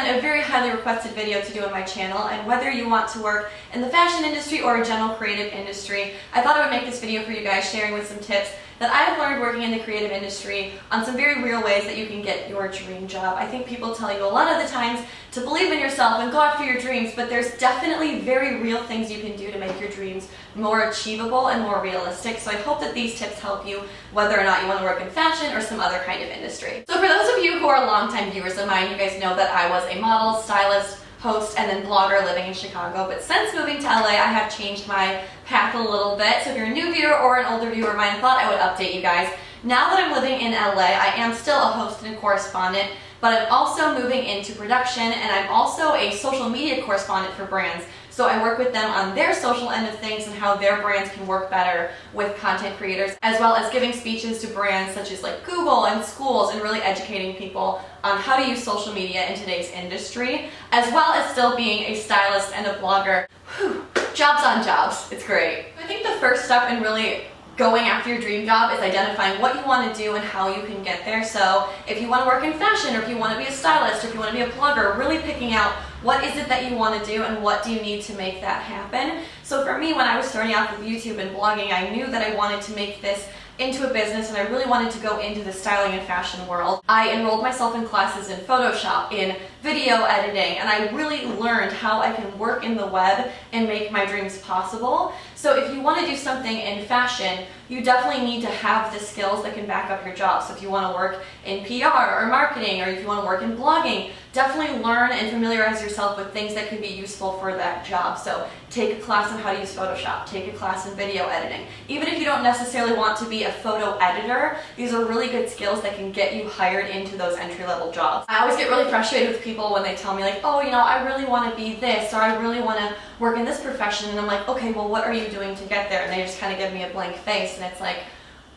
been a very highly requested video to do on my channel, and whether you want to work in the fashion industry or a general creative industry, I thought I would make this video for you guys, sharing with some tips that I've learned working in the creative industry on some very real ways that you can get your dream job. I think people tell you a lot of the times to believe in yourself and go after your dreams, but there's definitely very real things you can do to make your dreams more achievable and more realistic. So I hope that these tips help you whether or not you want to work in fashion or some other kind of industry. So for those of you who are longtime viewers of mine, you guys know that I was a model, stylist, host, and then blogger living in Chicago. But since moving to LA, I have changed my path a little bit. So if you're a new viewer or an older viewer of mine, I thought I would update you guys. Now that I'm living in LA, I am still a host and a correspondent, but I'm also moving into production, and I'm also a social media correspondent for brands. So I work with them on their social end of things and how their brands can work better with content creators, as well as giving speeches to brands such as like Google and schools, and really educating people on how to use social media in today's industry, as well as still being a stylist and a blogger. Whew, jobs on jobs, it's great. I think the first step in really going after your dream job is identifying what you want to do and how you can get there. So if you want to work in fashion, or if you want to be a stylist, or if you want to be a blogger, really picking out what is it that you want to do and what do you need to make that happen. So for me, when I was starting off with YouTube and blogging, I knew that I wanted to make this into a business, and I really wanted to go into the styling and fashion world. I enrolled myself in classes in Photoshop, in video editing, and I really learned how I can work in the web and make my dreams possible. So if you want to do something in fashion, you definitely need to have the skills that can back up your job. So if you want to work in PR or marketing, or if you want to work in blogging, definitely learn and familiarize yourself with things that can be useful for that job. So take a class on how to use Photoshop, take a class in video editing. Even if you don't necessarily want to be a photo editor, these are really good skills that can get you hired into those entry-level jobs. I always get really frustrated with people when they tell me like, oh, you know, I really want to be this, or I really want to work in this profession, and I'm like, okay, well, what are you doing to get there? And they just kind of give me a blank face, and it's like,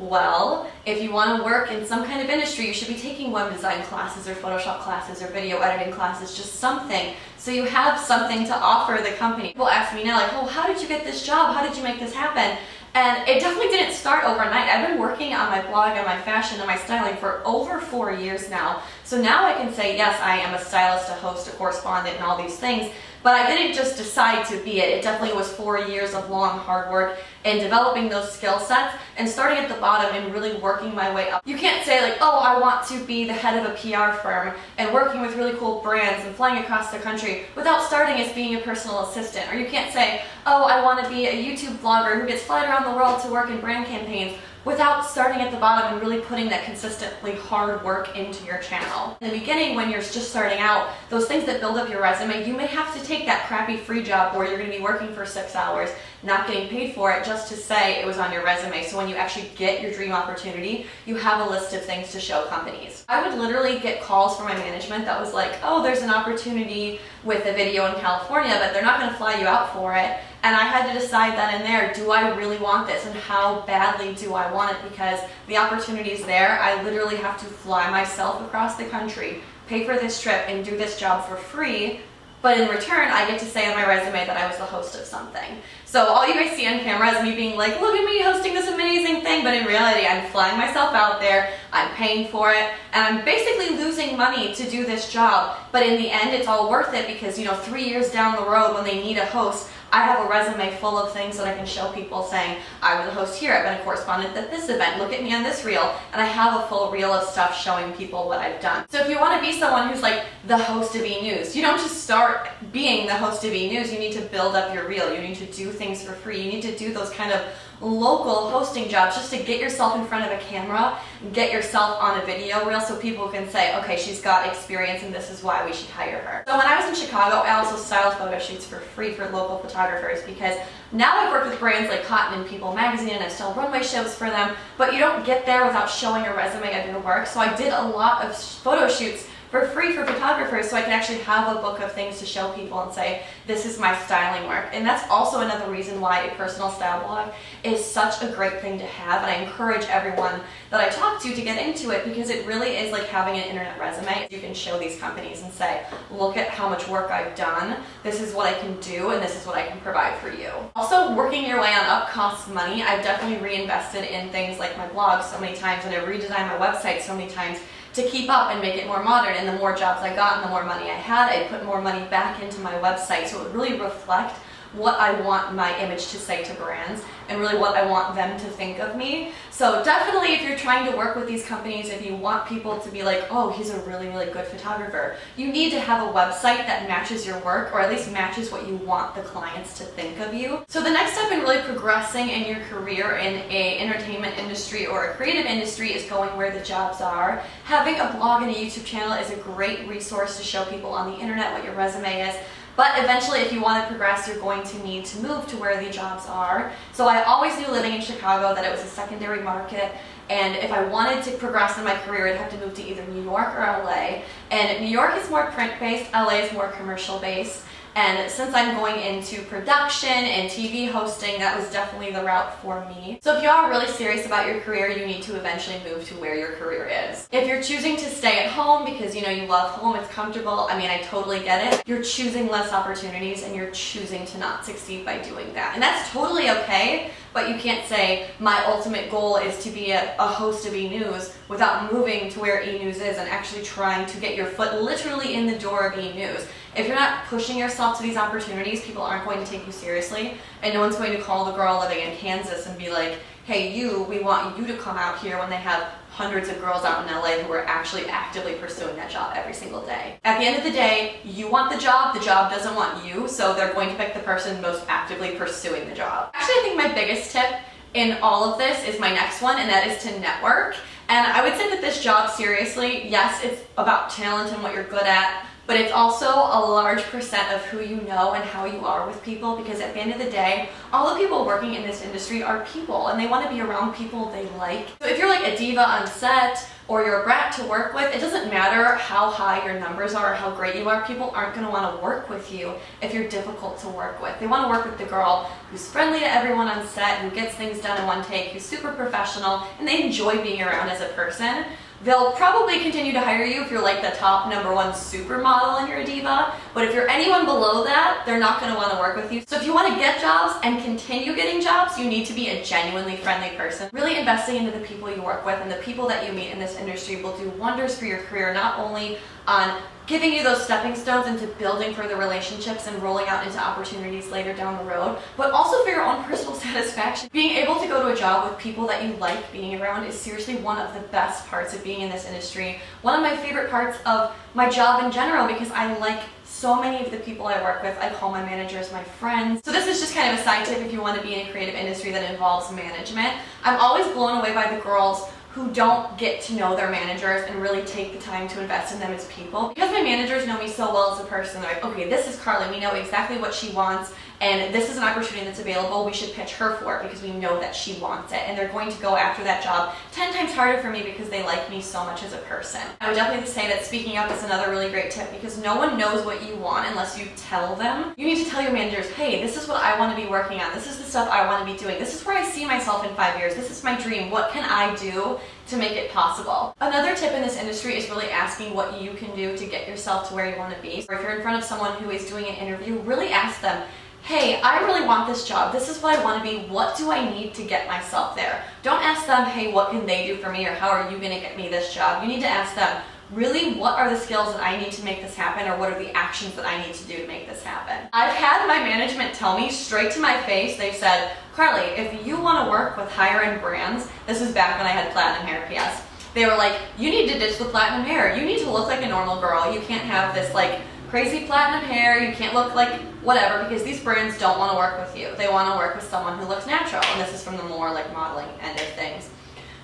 well, if you want to work in some kind of industry, you should be taking web design classes or Photoshop classes or video editing classes, just something, so you have something to offer the company. People ask me now like, oh, how did you get this job? How did you make this happen? And it definitely didn't start overnight. I've been working on my blog and my fashion and my styling for over 4 years now. So now I can say, yes, I am a stylist, a host, a correspondent, and all these things. But I didn't just decide to be it. It definitely was 4 years of long, hard work in developing those skill sets and starting at the bottom and really working my way up. You can't say like, oh, I want to be the head of a PR firm and working with really cool brands and flying across the country without starting as being a personal assistant. Or you can't say, oh, I want to be a YouTube vlogger who gets flight around the world to work in brand campaigns, without starting at the bottom and really putting that consistently hard work into your channel. In the beginning, when you're just starting out, those things that build up your resume, you may have to take that crappy free job where you're going to be working for 6 hours, not getting paid for it, just to say it was on your resume. So when you actually get your dream opportunity, you have a list of things to show companies. I would literally get calls from my management that was like, oh, there's an opportunity with a video in California, but they're not going to fly you out for it. And I had to decide then and there, do I really want this, and how badly do I want it? Because the opportunity's there. I literally have to fly myself across the country, pay for this trip, and do this job for free. But in return, I get to say on my resume that I was the host of something. So all you guys see on camera is me being like, look at me hosting this amazing thing, but in reality, I'm flying myself out there, I'm paying for it, and I'm basically losing money to do this job. But in the end, it's all worth it because, you know, 3 years down the road when they need a host, I have a resume full of things that I can show people saying, I was a host here, I've been a correspondent at this event, look at me on this reel, and I have a full reel of stuff showing people what I've done. So if you want to be someone who's like the host of E-News, you don't just start being the host of E-News, you need to build up your reel, you need to do things for free, you need to do those kind of local hosting jobs just to get yourself in front of a camera, get yourself on a video reel so people can say, okay, she's got experience and this is why we should hire her. So when I was in Chicago, I also styled photo shoots for free for local photographers, because now I've worked with brands like Cotton and People magazine, and I've styled runway shows for them, but you don't get there without showing a resume of your work. So I did a lot of photo shoots for free for photographers, so I can actually have a book of things to show people and say, this is my styling work. And that's also another reason why a personal style blog is such a great thing to have, and I encourage everyone that I talk to get into it, because it really is like having an internet resume. You can show these companies and say, look at how much work I've done, this is what I can do, and this is what I can provide for you. Also, working your way on up costs money. I've definitely reinvested in things like my blog so many times, and I've redesigned my website so many times, to keep up and make it more modern. And the more jobs I got and the more money I had, I put more money back into my website, so it would really reflect what I want my image to say to brands and really what I want them to think of me. So definitely, if you're trying to work with these companies, if you want people to be like, oh, he's a really, really good photographer, you need to have a website that matches your work, or at least matches what you want the clients to think of you. So the next step in really progressing in your career in a entertainment industry or a creative industry is going where the jobs are. Having a blog and a YouTube channel is a great resource to show people on the internet what your resume is. But eventually, if you want to progress, you're going to need to move to where the jobs are. So I always knew living in Chicago that it was a secondary market, and if I wanted to progress in my career, I'd have to move to either New York or LA. And New York is more print-based, LA is more commercial-based. And since I'm going into production and TV hosting, that was definitely the route for me. So if you are really serious about your career, you need to eventually move to where your career is. If you're choosing to stay at home because you love home, it's comfortable, I mean, I totally get it. You're choosing less opportunities and you're choosing to not succeed by doing that. And that's totally okay, but you can't say my ultimate goal is to be a host of E-News without moving to where E-News is and actually trying to get your foot literally in the door of E-News. If you're not pushing yourself to these opportunities, people aren't going to take you seriously, and no one's going to call the girl living in Kansas and be like, hey, we want you to come out here, when they have hundreds of girls out in LA who are actually actively pursuing that job every single day. At the end of the day, you want the job doesn't want you, so they're going to pick the person most actively pursuing the job. Actually, I think my biggest tip in all of this is my next one, and that is to network. And I would say that this job, seriously, yes, it's about talent and what you're good at, but it's also a large percent of who you know and how you are with people, because at the end of the day, all the people working in this industry are people, and they want to be around people they like. So if you're like a diva on set, or you're a brat to work with, it doesn't matter how high your numbers are or how great you are, people aren't going to want to work with you if you're difficult to work with. They want to work with the girl who's friendly to everyone on set, who gets things done in one take, who's super professional, and they enjoy being around as a person. They'll probably continue to hire you if you're like the top #1 supermodel and you're a diva, but if you're anyone below that, they're not going to want to work with you. So if you want to get jobs and continue getting jobs, you need to be a genuinely friendly person. Really investing into the people you work with and the people that you meet in this industry will do wonders for your career, not only on giving you those stepping stones into building further relationships and rolling out into opportunities later down the road, but also for your own personal satisfaction. Being able to go to a job with people that you like being around is seriously one of the best parts of being in this industry. One of my favorite parts of my job in general, because I like so many of the people I work with. I call my managers my friends. So this is just kind of a side tip if you want to be in a creative industry that involves management. I'm always blown away by the girls who don't get to know their managers and really take the time to invest in them as people. Because my managers know me so well as a person, they're like, okay, this is Carly, we know exactly what she wants, and this is an opportunity that's available, we should pitch her for it because we know that she wants it, and they're going to go after that job 10 times harder for me because they like me so much as a person. I would definitely say that speaking up is another really great tip, because no one knows what you want unless you tell them. You need to tell your managers, hey, this is what I want to be working on, this is the stuff I want to be doing, this is where I see myself in 5 years, this is my dream, what can I do to make it possible? Another tip in this industry is really asking what you can do to get yourself to where you want to be. Or if you're in front of someone who is doing an interview, really ask them, hey, I really want this job, this is what I want to be, what do I need to get myself there? Don't ask them, hey, what can they do for me, or how are you going to get me this job? You need to ask them, really, what are the skills that I need to make this happen, or what are the actions that I need to do to make this happen? I've had my management tell me straight to my face, they've said, Carly, if you want to work with higher-end brands, this was back when I had platinum hair, PS, they were like, you need to ditch the platinum hair, you need to look like a normal girl, you can't have this like crazy platinum hair, you can't look like whatever, because these brands don't want to work with you. They want to work with someone who looks natural, and this is from the more like modeling end of things.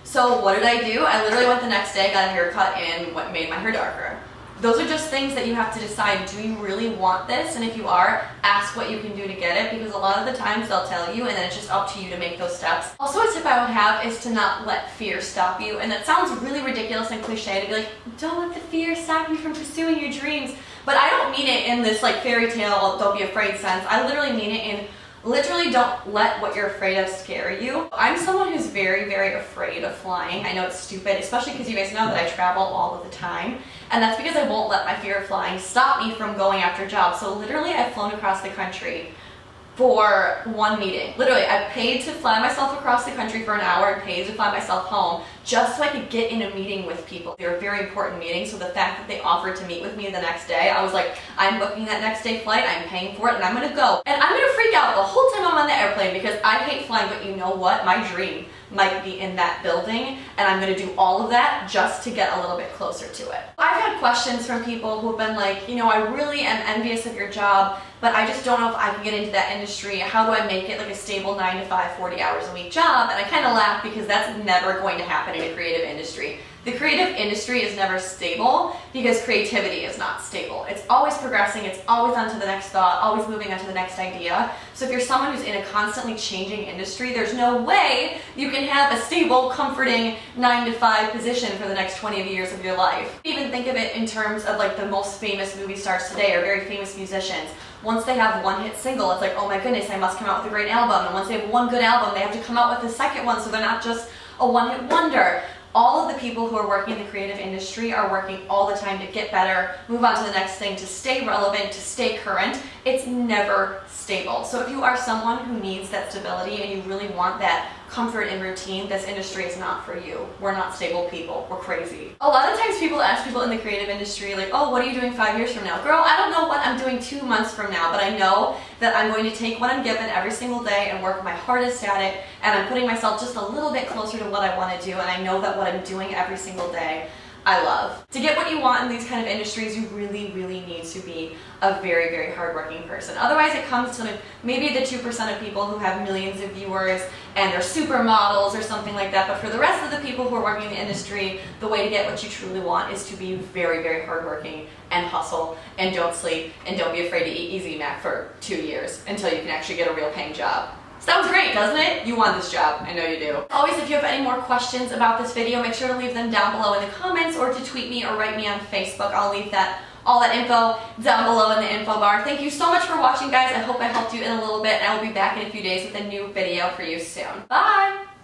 So what did I do? I literally went the next day, got a haircut, and made my hair darker. Those are just things that you have to decide, do you really want this? And if you are, ask what you can do to get it, because a lot of the times they'll tell you, and then it's just up to you to make those steps. Also, a tip I would have is to not let fear stop you. And that sounds really ridiculous and cliche to be like, don't let the fear stop you from pursuing your dreams. But I don't mean it in this like fairy tale, don't be afraid sense. I literally mean it in literally don't let what you're afraid of scare you. I'm someone who's very, very afraid of flying. I know it's stupid, especially because you guys know that I travel all of the time. And that's because I won't let my fear of flying stop me from going after jobs. So literally I've flown across the country for one meeting. Literally, I paid to fly myself across the country for an hour and paid to fly myself home just so I could get in a meeting with people. They were very important meetings, so the fact that they offered to meet with me the next day, I was like, I'm booking that next day flight, I'm paying for it, and I'm gonna go. And I'm gonna freak out the whole time I'm on the airplane because I hate flying, but you know what? My dream might be in that building, and I'm gonna do all of that just to get a little bit closer to it. I've had questions from people who've been like, you know, I really am envious of your job, but I just don't know if I can get into that industry. How do I make it like a stable 9 to 5, 40 hours a week job? And I kind of laugh because that's never going to happen in a creative industry. The creative industry is never stable because creativity is not stable. It's always progressing, it's always on to the next thought, always moving on to the next idea. So if you're someone who's in a constantly changing industry, there's no way you can have a stable, comforting 9 to 5 position for the next 20 years of your life. Even think of it in terms of like the most famous movie stars today or very famous musicians. Once they have one hit single, it's like, oh my goodness, I must come out with a great album. And once they have one good album, they have to come out with a second one so they're not just a one-hit wonder. All of the people who are working in the creative industry are working all the time to get better, move on to the next thing, to stay relevant, to stay current. It's never stable. So if you are someone who needs that stability and you really want that comfort and routine, this industry is not for you. We're not stable people. We're crazy. A lot of times people ask people in the creative industry like, oh, what are you doing 5 years from now? Girl, I don't know what I'm doing 2 months from now, but I know that I'm going to take what I'm given every single day and work my hardest at it, and I'm putting myself just a little bit closer to what I want to do, and I know that what I'm doing every single day I love. To get what you want in these kind of industries, you really, really need to be a very, very hardworking person. Otherwise, it comes to maybe the 2% of people who have millions of viewers and they're supermodels or something like that. But for the rest of the people who are working in the industry, the way to get what you truly want is to be very, very hardworking and hustle and don't sleep and don't be afraid to eat Easy Mac for 2 years until you can actually get a real paying job. Sounds great, doesn't it? You want this job. I know you do. Always, if you have any more questions about this video, make sure to leave them down below in the comments or to tweet me or write me on Facebook. I'll leave all that info down below in the info bar. Thank you so much for watching, guys. I hope I helped you in a little bit, and I will be back in a few days with a new video for you soon. Bye!